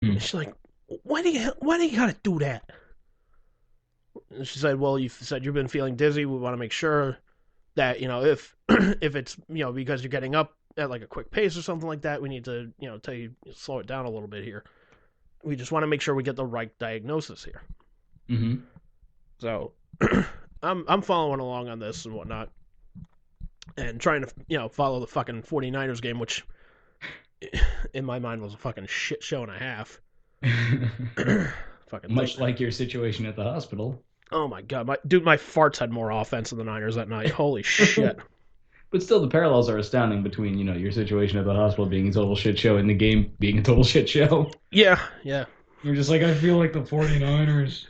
Mm. And she's like, why do you gotta do that? And she said, well, you said you've been feeling dizzy. We want to make sure that, if if it's, because you're getting up at like a quick pace or something like that, we need to, tell you slow it down a little bit here. We just want to make sure we get the right diagnosis here. Mm-hmm. So I'm following along on this and whatnot, and trying to follow the fucking 49ers game, which in my mind was a fucking shit show and a half. Fucking thing. Much like your situation at the hospital. Oh my god, my farts had more offense than the Niners that night. Holy shit. But still, the parallels are astounding between, your situation at the hospital being a total shit show and the game being a total shit show. Yeah, yeah. You're just like, I feel like the 49ers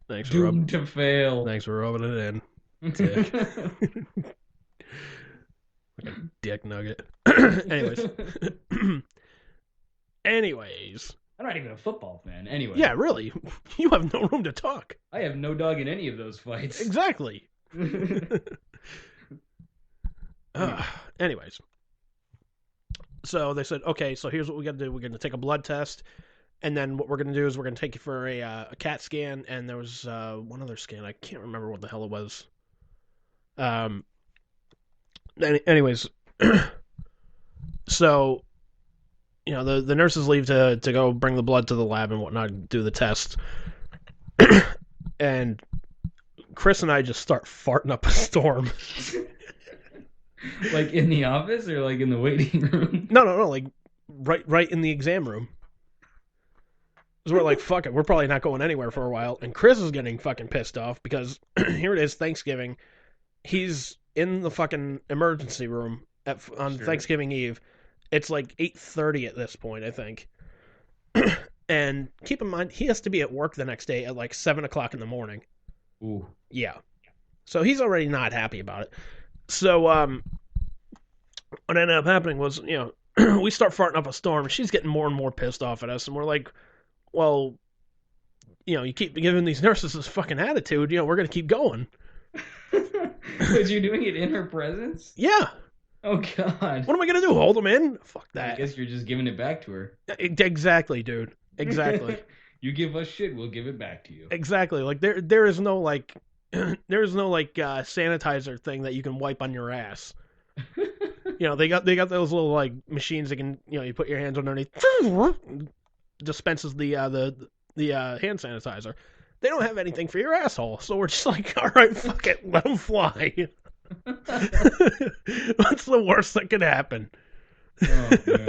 Thanks for doomed to fail. thanks for rubbing it in, dick. Like a dick nugget. Anyways, anyways, I'm not even a football fan. Anyway, yeah, really, you have no room to talk. I have no dog in any of those fights. Exactly. Anyway. Uh, anyways, so they said, okay, so here's what we got to do. We're going to take a blood test, and then what we're going to do is we're going to take you for a CAT scan, and there was one other scan. I can't remember what the hell it was. Um. Anyways, so the nurses leave to go bring the blood to the lab and whatnot, do the test, and Chris and I just start farting up a storm. Like in the office or like in the waiting room? No, like right in the exam room. So we're like, fuck it, we're probably not going anywhere for a while. And Chris is getting fucking pissed off because here it is, Thanksgiving. He's in the fucking emergency room on Sure. Thanksgiving Eve. It's like 8:30 at this point, I think. And keep in mind, he has to be at work the next day at like 7 o'clock in the morning. Ooh. Yeah. So he's already not happy about it. So what ended up happening was, we start farting up a storm. She's getting more and more pissed off at us, and we're like, well, you keep giving these nurses this fucking attitude. We're gonna keep going. Because you're doing it in her presence? Yeah. Oh God. What am I gonna do? Hold them in? Fuck I that. guess you're just giving it back to her. Exactly, dude. Exactly. You give us shit, we'll give it back to you. Exactly. Like there is no like there is no like sanitizer thing that you can wipe on your ass. They got those little like machines that can you put your hands underneath, dispenses the hand sanitizer. They don't have anything for your asshole, so we're just like, all right, fuck it, let them fly. What's the worst that could happen? Oh man.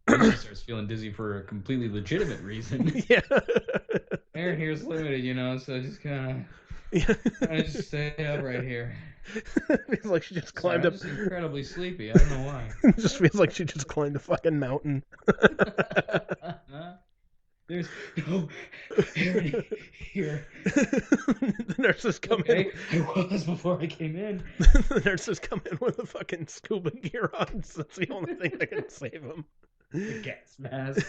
She starts feeling dizzy for a completely legitimate reason. Yeah. Air here's limited, so just kind Yeah. of just stay up right here. Feels like she just Sorry, climbed I'm up. just incredibly sleepy. I don't know why. Just feels like she just climbed a fucking mountain. There's no air here. The nurses come Okay, I was before I came in. The nurses come in with a fucking scuba gear on. So that's the only thing that can save them. The gas mask.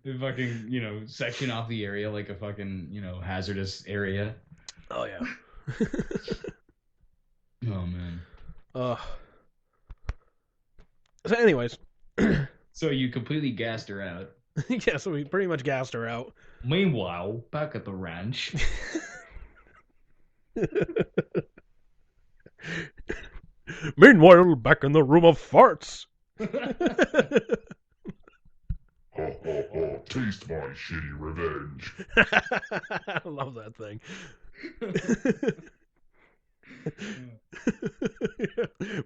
They fucking, section off the area like a fucking, hazardous area. Oh yeah. Oh man. uh, so, anyways, So you completely gassed her out. yeah. So we pretty much gassed her out. Meanwhile, back at the ranch. Meanwhile, back in the room of farts. Ha ha ha, taste my shitty revenge. I love that thing.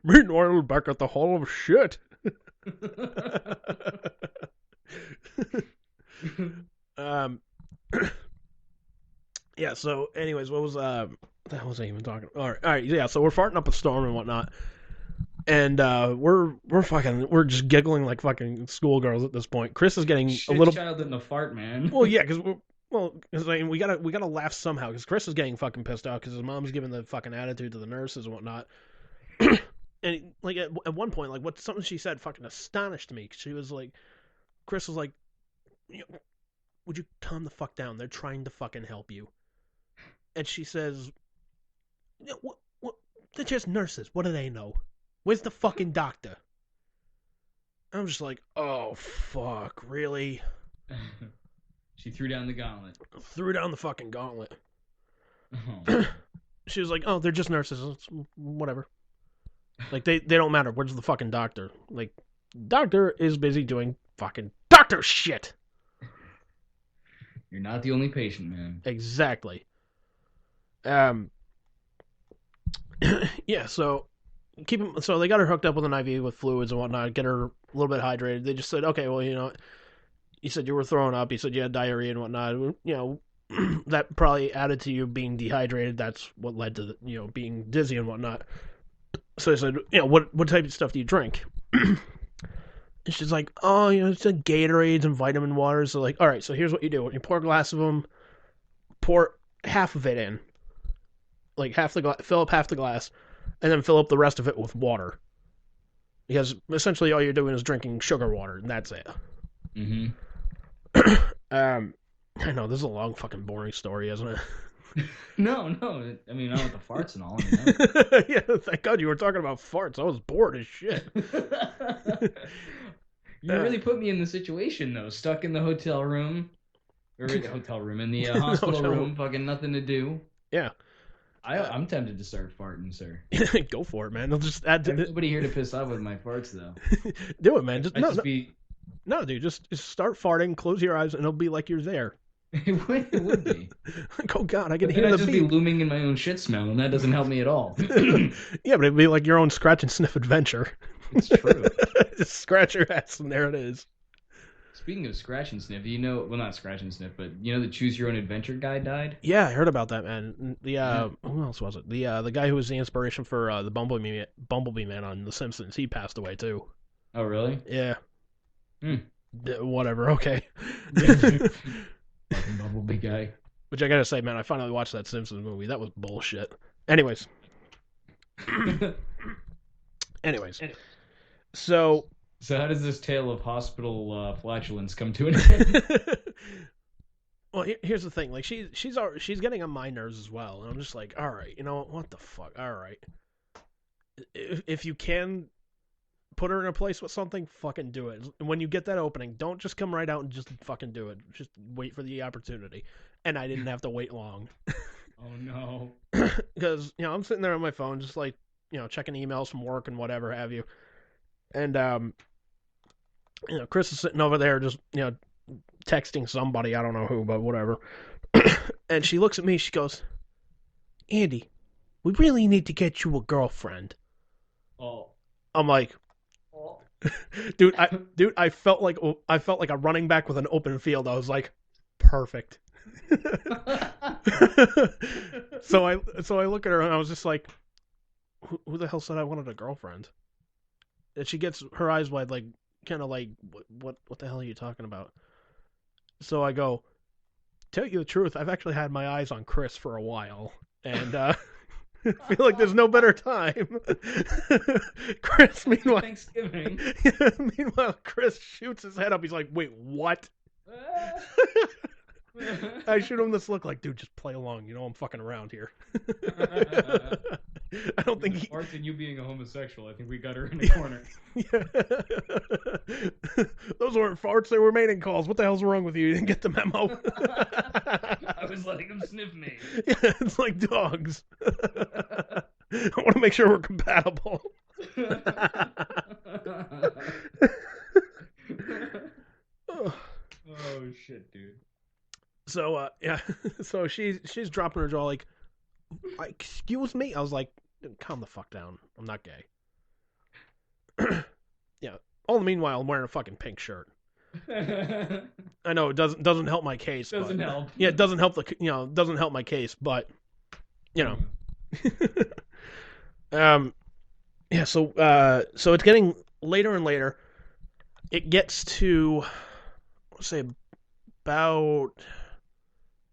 Meanwhile, back at the Hall of Shit. um, yeah. So, anyways, what the hell was I even talking? All right, yeah. So we're farting up a storm and whatnot, and we're just giggling like fucking schoolgirls at this point. Chris is getting a Shit little. child in the fart, man. Well, yeah, because we gotta laugh somehow because Chris is getting fucking pissed off because his mom's giving the fucking attitude to the nurses and whatnot. And like at one point, like something she said fucking astonished me. 'Cause she was like, Chris was like, "Would you calm the fuck down? They're trying to fucking help you." And she says, "What? They're just nurses. What do they know? Where's the fucking doctor?" I'm just like, oh, fuck, really? She threw down the gauntlet. Threw down the fucking gauntlet. Oh. She was like, oh, they're just nurses. It's whatever. Like, they don't matter. Where's the fucking doctor? Like, doctor is busy doing fucking doctor shit. You're not the only patient, man. Exactly. Yeah, so so they got her hooked up with an IV with fluids and whatnot, get her a little bit hydrated. They just said, okay, well, you said you were throwing up, you said you had diarrhea and whatnot. That probably added to you being dehydrated. That's what led to being dizzy and whatnot. So I said, what type of stuff do you drink? And she's like, oh, it's like Gatorades and vitamin waters. So like, all right, so here's what you do. When you pour a glass of them, pour half of it in. Like fill up half the glass, and then fill up the rest of it with water. Because essentially all you're doing is drinking sugar water, and that's it. Mm-hmm. I know, this is a long fucking boring story, isn't it? No. I mean, not with the farts and all. Yeah, thank God you were talking about farts. I was bored as shit. You really put me in the situation, though. Stuck in the hotel room. Or in the hotel room. In the hospital room. Fucking nothing to do. Yeah. I'm tempted to start farting, sir. Go for it, man. They'll just add to nobody here to piss off with my farts, though. Do it, man. No, dude. Just start farting, close your eyes, and it'll be like you're there. It would be. Like, oh God, I can hear the beat. I'd just be looming in my own shit smell, and that doesn't help me at all. Yeah, but it'd be like your own scratch and sniff adventure. It's true. Just scratch your ass, and there it is. Speaking of scratch and sniff, well, not scratch and sniff, but the Choose Your Own Adventure guy died? Yeah, I heard about that, man. Who else was it? The guy who was the inspiration for the Bumblebee Man on The Simpsons, he passed away too. Oh, really? Yeah. Whatever, okay. Fucking Bumblebee guy. Which I gotta say, man, I finally watched that Simpsons movie. That was bullshit. Anyways. So how does this tale of hospital flatulence come to an end? Well, here's the thing. Like, she's getting on my nerves as well, and I'm just like, all right, what the fuck? All right, if you can put her in a place with something, fucking do it. When you get that opening, don't just come right out and just fucking do it. Just wait for the opportunity. And I didn't have to wait long. Oh no. Because I'm sitting there on my phone, just like checking emails from work and whatever have you, and Chris is sitting over there just texting somebody, I don't know who, but whatever. And she looks at me, she goes, Andy, we really need to get you a girlfriend. Oh. I'm like, dude, I felt like a running back with an open field. I was like, perfect. So I look at her and I was just like, who the hell said I wanted a girlfriend? And she gets her eyes wide, like, kind of like, what the hell are you talking about? So I go, tell you the truth, I've actually had my eyes on Chris for a while, and I feel like there's no better time. Chris, meanwhile, Thanksgiving. Meanwhile, Chris shoots his head up. He's like, wait, what? I shoot him this look like, dude, just play along. I'm fucking around here. I don't think Farts and you being a homosexual, I think we got her in the corner. Yeah. Those weren't farts, they were mating calls. What the hell's wrong with you? You didn't get the memo? I was letting them sniff me. Yeah, it's like dogs. I want to make sure we're compatible. Oh shit, dude. So yeah, so she's dropping her jaw like, excuse me. I was like, calm the fuck down. I'm not gay. Yeah. All the meanwhile, I'm wearing a fucking pink shirt. I know it doesn't help my case. Doesn't help. Yeah, it doesn't help doesn't help my case, but Yeah. So it's getting later and later. It gets to, let's say, about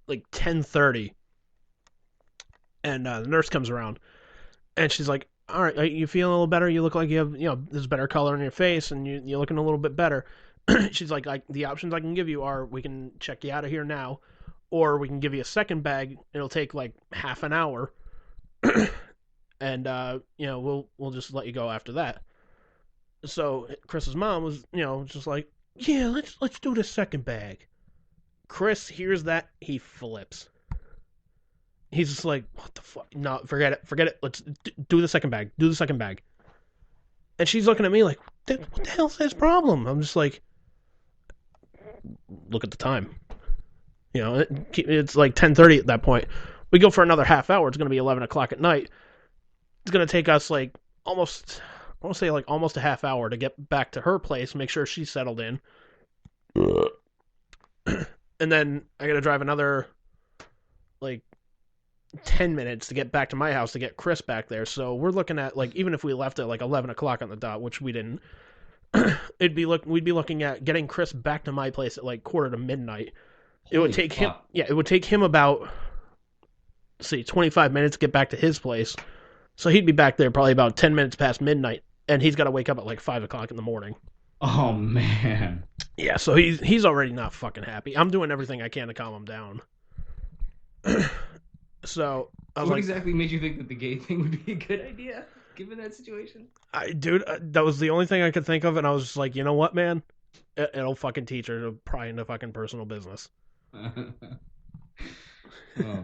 like 10:30, and the nurse comes around, and she's like, all right, you feeling a little better? You look like you have, there's better color in your face, and you're looking a little bit better. She's like, the options I can give you are, we can check you out of here now, or we can give you a second bag. It'll take like half an hour, and we'll just let you go after that. So Chris's mom was, just like, yeah, let's do the second bag. Chris hears that, he flips. He's just like, what the fuck? No, forget it. Let's do the second bag. Do the second bag. And she's looking at me like, what the hell's his problem? I'm just like, look at the time. It's like 10:30 at that point. We go for another half hour. It's going to be 11 o'clock at night. It's going to take us like almost a half hour to get back to her place, make sure she's settled in. And then I got to drive another like 10 minutes to get back to my house to get Chris back there. So we're looking at, like, even if we left at like 11 o'clock on the dot, which we didn't, we'd be looking at getting Chris back to my place at like 12:45. It would take him, it would take him about, 25 minutes to get back to his place. So he'd be back there probably about 10 minutes past midnight, and he's got to wake up at like 5 o'clock in the morning. Oh, man. Yeah, so he's already not fucking happy. I'm doing everything I can to calm him down. So what exactly made you think that the gay thing would be a good idea, given that situation? Dude, that was the only thing I could think of, and I was just like, you know what, man? It'll fucking teach her to pry into fucking personal business. Oh,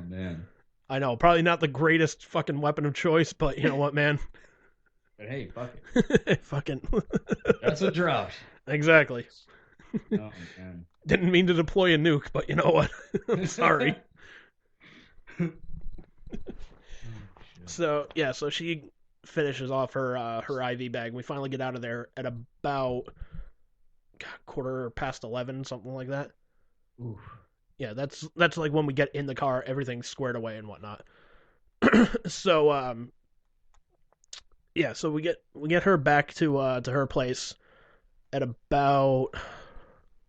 man. I know, probably not the greatest fucking weapon of choice, but you know what, man? But hey, fuck it. Fucking. That's what dropped. Exactly. Oh, man. Didn't mean to deploy a nuke, but you know what? I'm sorry. So she finishes off her IV bag. We finally get out of there at about 11:15, something like that. Oof. Yeah, that's like when we get in the car, everything's squared away and whatnot. So so we get her back to her place at about,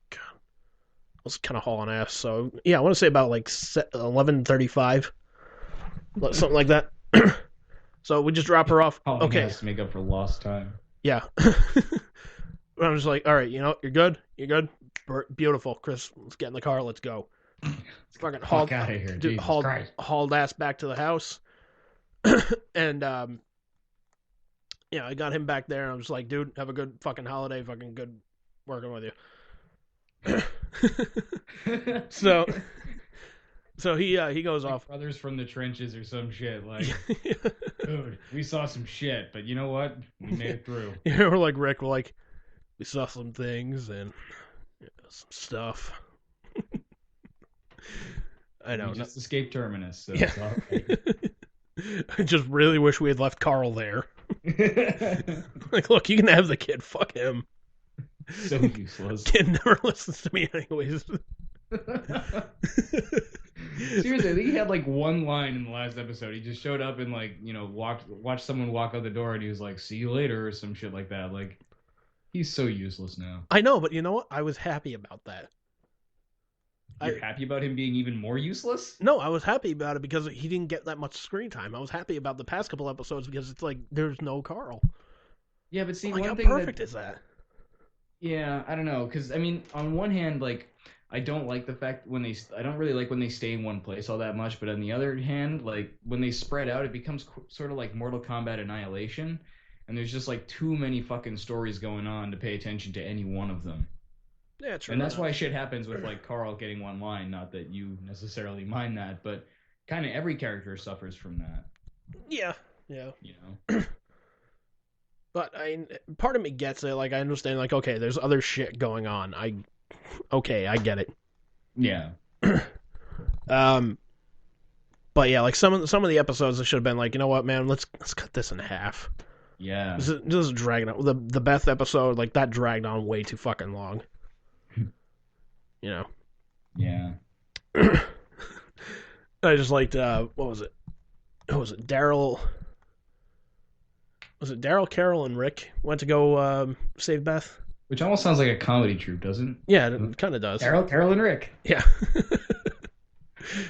God, I was kind of hauling ass. So yeah, I want to say about like 11:35, something like that. So we just drop her off. Okay. Has to make up for lost time. Yeah. I'm just like, all right, you're good. You're good. Beautiful, Chris. Let's get in the car. Let's go. Fucking hauled out of here. Dude, hauled ass back to the house. And I got him back there, and I was like, dude, have a good fucking holiday. Fucking good working with you. So he goes off. Brothers from the trenches or some shit. Like, dude, we saw some shit, but you know what? We made it through. We're like Rick. We're like, we saw some things and some stuff. I know. We just escaped Terminus. So yeah. It's all right. I just really wish we had left Carl there. Like, look, you can have the kid. Fuck him. So useless. Kid never listens to me anyways. Seriously, I think he had like one line in the last episode. He just showed up and like, watched someone walk out the door, and he was like, "See you later," or some shit like that. Like, he's so useless now. I know, but you know what? I was happy about that. You're happy about him being even more useless? No, I was happy about it because he didn't get that much screen time. I was happy about the past couple episodes because it's like there's no Carl. Yeah, but see, like, one how thing perfect is that? Yeah, I don't know, because I mean, on one hand, like, I don't like the fact I don't really like when they stay in one place all that much, but on the other hand, like, when they spread out, it becomes sort of like Mortal Kombat Annihilation, and there's just like too many fucking stories going on to pay attention to any one of them. Yeah, true. And that's why shit happens with like Carl getting one line. Not that you necessarily mind that, but kind of every character suffers from that. Yeah. But part of me gets it. Like, I understand. Like, okay, there's other shit going on. I get it. Yeah. But yeah, like some of the episodes, it should have been like, you know what, man, let's cut this in half. Yeah. This is dragging out. The Beth episode, like, that dragged on way too fucking long. Yeah. I just liked, what was it? Who was it? Daryl. Was it Daryl, Carol, and Rick went to go save Beth? Which almost sounds like a comedy troupe, doesn't it? Yeah, it kind of does. Carol, and Rick. Yeah.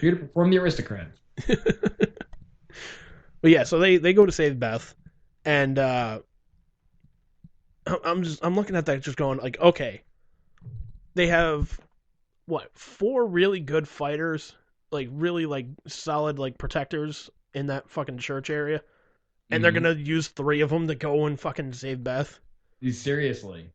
Here to perform the aristocrat. But yeah, so they go to save Beth, and I'm looking at that just going like, okay, they have what, 4 really good fighters, like really like solid like protectors in that fucking church area, and they're gonna use 3 of them to go and fucking save Beth. Seriously.